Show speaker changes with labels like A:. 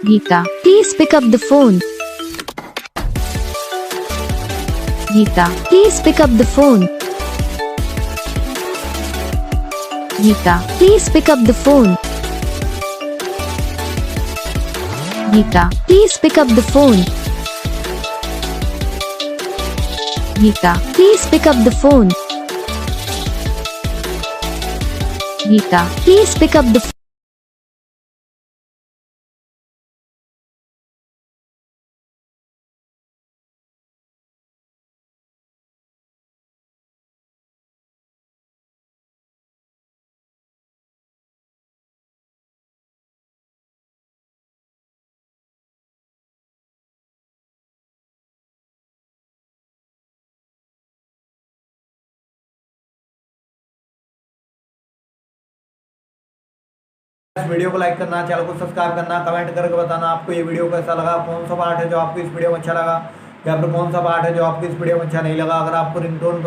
A: Geeta, please pick up the phone. Geeta, please pick up the phone. Geeta, please pick up the phone. Geeta, please pick up the phone. Geeta, please pick up the phone. Geeta, please pick up the phone.
B: इस video को like करना, channel को subscribe करना, comment करके बताना आपको ये video कैसा लगा, कौन सा पार्ट है जो आपको इस वीडियो में अच्छा लगा या फिर कौन सा पार्ट है जो आपको इस वीडियो में अच्छा नहीं लगा। अगर आपको रिंगटोन